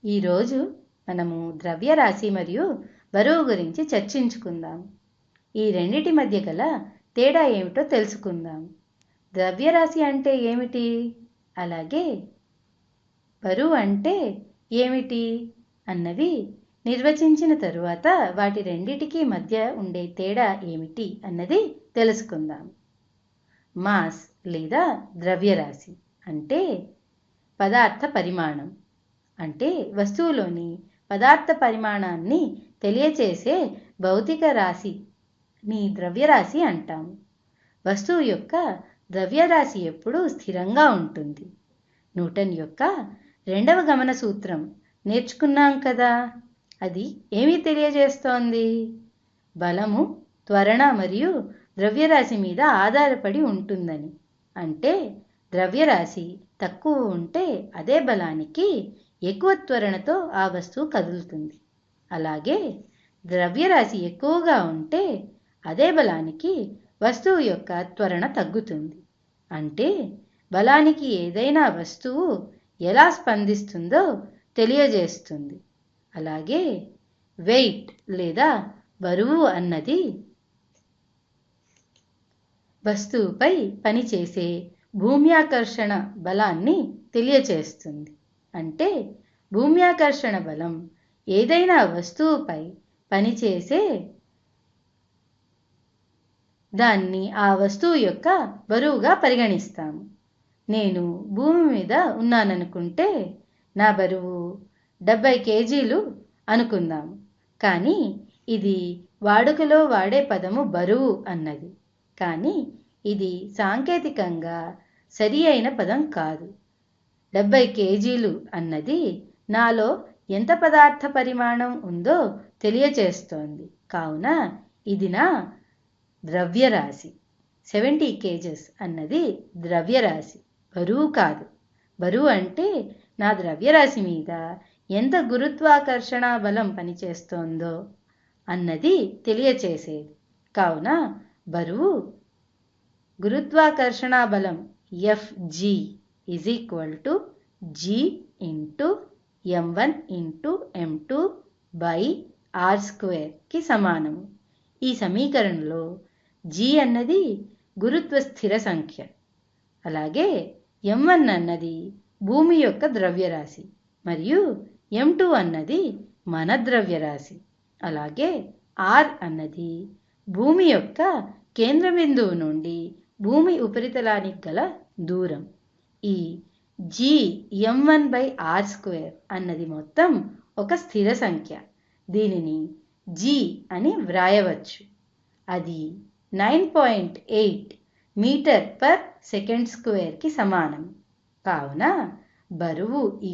ఈరోజు మనము ద్రవ్యరాశి మరియు బరువు గురించి చర్చించుకుందాం. ఈ రెండిటి మధ్య గల తేడా ఏమిటో తెలుసుకుందాం. ద్రవ్యరాశి అంటే ఏమిటి, అలాగే బరువు అంటే ఏమిటి అన్నవి నిర్వచించిన తరువాత వాటి రెండిటికి మధ్య ఉండే తేడా ఏమిటి అన్నది తెలుసుకుందాం. మాస్ లేదా ద్రవ్యరాశి అంటే పదార్థ పరిమాణం, అంటే వస్తువులోని పదార్థ పరిమాణాన్ని తెలియచేసే భౌతిక రాశిని ద్రవ్యరాశి అంటాము. వస్తువు యొక్క ద్రవ్యరాశి ఎప్పుడూ స్థిరంగా ఉంటుంది. న్యూటన్ యొక్క రెండవ గమన సూత్రం నేర్చుకున్నాం కదా, అది ఏమి తెలియజేస్తోంది? బలము, త్వరణ మరియు ద్రవ్యరాశి మీద ఆధారపడి ఉంటుందని. అంటే ద్రవ్యరాశి తక్కువ ఉంటే అదే బలానికి ఎక్కువ త్వరణతో ఆ వస్తువు కదులుతుంది. అలాగే ద్రవ్యరాశి ఎక్కువగా ఉంటే అదే బలానికి వస్తువు యొక్క త్వరణ తగ్గుతుంది. అంటే బలానికి ఏదైనా వస్తువు ఎలా స్పందిస్తుందో తెలియజేస్తుంది. అలాగే వెయిట్ లేదా బరువు అన్నది వస్తువుపై పనిచేసే భూమ్యాకర్షణ బలాన్ని తెలియచేస్తుంది. అంటే భూమ్యాకర్షణ బలం ఏదైనా వస్తువుపై పనిచేసే దాన్ని ఆ వస్తువు యొక్క బరువుగా పరిగణిస్తాము. నేను భూమి మీద ఉన్నాననుకుంటే నా బరువు 70 కేజీలు అనుకుందాము. కానీ ఇది వాడుకలో వాడే పదము బరువు అన్నది, కానీ ఇది సాంకేతికంగా సరి అయిన పదం కాదు. 70 కేజీలు అన్నది నాలో ఎంత పదార్థ పరిమాణం ఉందో తెలియచేస్తోంది. కావున ఇది నా ద్రవ్యరాశి. 70 కేజెస్ అన్నది ద్రవ్యరాశి, బరువు కాదు. బరువు అంటే నా ద్రవ్యరాశి మీద ఎంత గురుత్వాకర్షణ బలం పనిచేస్తోందో అన్నది తెలియచేసేది. కావున బరువు గురుత్వాకర్షణ బలం Fg = G × m1 × m2/r² కి సమానము. ఈ సమీకరణంలో G అన్నది గురుత్వ స్థిర సంఖ్య, అలాగే m1 అన్నది భూమి యొక్క ద్రవ్యరాశి మరియు m2 అన్నది మన ద్రవ్యరాశి. అలాగే r అన్నది భూమి యొక్క కేంద్ర బిందువు నుండి భూమి ఉపరితలానికి గల దూరం. ఈ Gm1/r² అన్నది మొత్తం ఒక స్థిర సంఖ్య. దీనిని G అని వ్రాయవచ్చు. అది 9.8 మీటర్/సెకండ్² కి సమానం. కావున బరువు =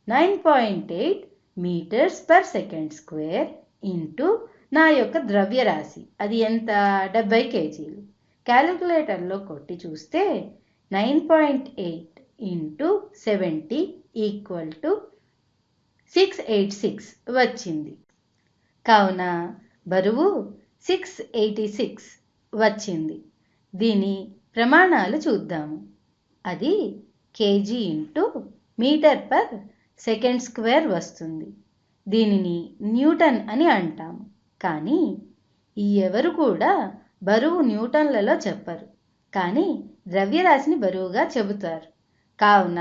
9.8 మీటర్స్/సెకండ్² ఇంటూ నా యొక్క ద్రవ్యరాశి, అది ఎంత? 70 కేజీలు. క్యాలిక్యులేటర్లో కొట్టి చూస్తే 9.8 × 70 = 686 వచ్చింది. కావున బరువు 686 వచ్చింది. దీని ప్రమాణాలు చూద్దాము. అది కేజీ × మీటర్/సెకండ్² వస్తుంది. దీనిని న్యూటన్ అని అంటాము. కానీ ఎవరు కూడా బరువు న్యూటన్లలో చెప్పరు, కానీ ద్రవ్యరాశిని బరువుగా చెబుతారు. కావున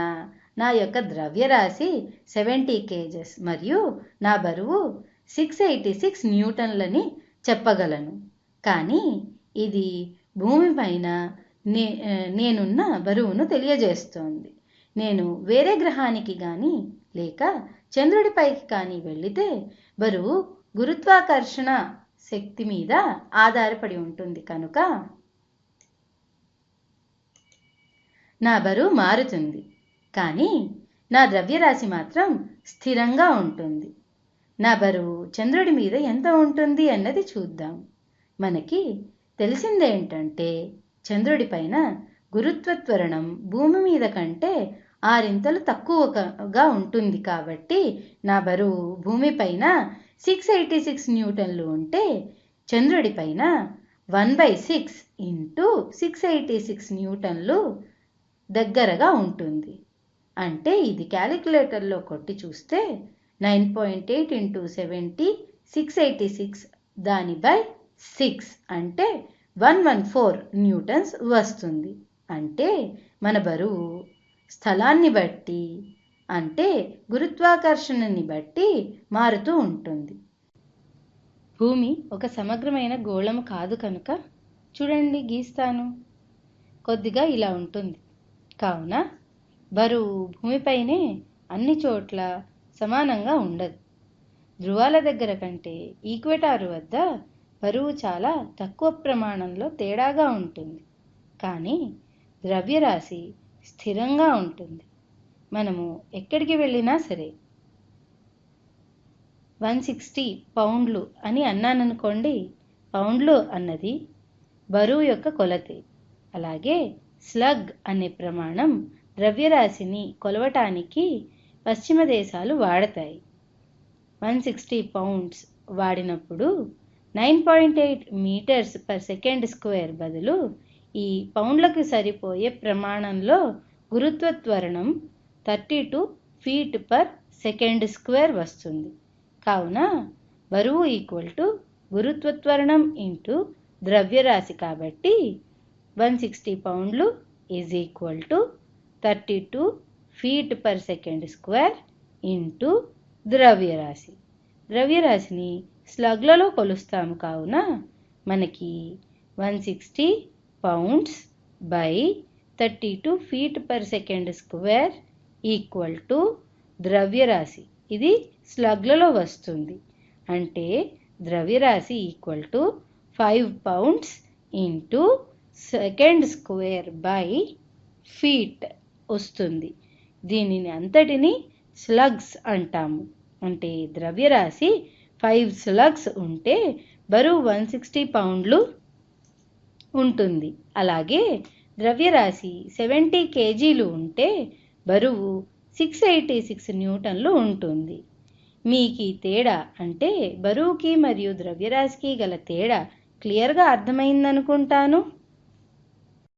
నా యొక్క ద్రవ్యరాశి 70 కేజెస్ మరియు నా బరువు 686 న్యూటన్లని చెప్పగలను. కానీ ఇది భూమిపైన నేనున్న బరువును తెలియజేస్తోంది. నేను వేరే గ్రహానికి కానీ లేక చంద్రుడిపైకి కానీ వెళితే బరువు గురుత్వాకర్షణ శక్తి మీద ఆధారపడి ఉంటుంది. కనుక నా బరువు మారుతుంది, కానీ నా ద్రవ్యరాశి మాత్రం స్థిరంగా ఉంటుంది. నా బరువు చంద్రుడి మీద ఎంత ఉంటుంది అన్నది చూద్దాం. మనకి తెలిసిందేంటంటే చంద్రుడిపైన గురుత్వ త్వరణం భూమి మీద కంటే 6 ఇంతలు తక్కువగా ఉంటుంది. కాబట్టి నా బరువు భూమిపైన 686 న్యూటన్లు ఉంటే చంద్రుడిపైన 1/6 × 686 న్యూటన్లు దగ్గరగా ఉంటుంది. అంటే ఇది క్యాలిక్యులేటర్లో కొట్టి చూస్తే 9.8 ఇంటూ 70 686 దాని బై 6 అంటే 114 న్యూటన్స్ వస్తుంది. అంటే మన బరువు స్థలాన్ని బట్టి అంటే గురుత్వాకర్షణని బట్టి మారుతూ ఉంటుంది. భూమి ఒక సమగ్రమైన గోళము కాదు కనుక చూడండి గీస్తాను. కొద్దిగా ఇలా ఉంటుంది. కావున బరువు భూమిపైనే అన్ని చోట్ల సమానంగా ఉండదు. ధ్రువాల దగ్గర కంటే ఈక్వెటార్ వద్ద బరువు చాలా తక్కువ ప్రమాణంలో తేడాగా ఉంటుంది. కానీ ద్రవ్యరాశి స్థిరంగా ఉంటుంది. మనము ఎక్కడికి వెళ్ళినా సరే 160 పౌండ్లు అని అన్నాననుకోండి, పౌండ్లు అన్నది బరువు యొక్క కొలతే. అలాగే స్లగ్ అనే ప్రమాణం ద్రవ్యరాశిని కొలవటానికి పశ్చిమ దేశాలు వాడతాయి. 160 పౌండ్స్ వాడినప్పుడు 9.8 మీటర్స్ పర్ సెకండ్ స్క్వేర్ బదులు ఈ పౌండ్లకు సరిపోయే ప్రమాణంలో గురుత్వ త్వరణం 32 ఫీట్ పర్ సెకండ్ స్క్వేర్ వస్తుంది. కావున బరువు ఈక్వల్ టు గురుత్వ త్వరణం ఇంటూ ద్రవ్యరాశి కాబట్టి 160 పౌండ్లు is equal to 32 feet per second square into ద్రవ్యరాశి. ద్రవ్యరాశిని స్లగ్లలో కొలుస్తాము కావున మనకి 160 pounds by 32 feet per second square equal to ద్రవ్యరాశి. ఇది స్లగ్లలో వస్తుంది. అంటే ద్రవ్యరాశి equal to 5 pounds into second square by feet వస్తుంది. దీనిని అంతటిని స్లగ్స్ అంటాము. అంటే ద్రవ్యరాశి 5 స్లగ్స్ ఉంటే బరువు 160 పౌండ్లు ఉంటుంది. అలాగే ద్రవ్యరాశి 70 కేజీలు ఉంటే బరువు 686 న్యూటన్లు ఉంటుంది. మీకు ఈ తేడా అంటే బరువుకి మరియు ద్రవ్యరాశికి గల తేడా క్లియర్గా అర్థమైందనుకుంటాను.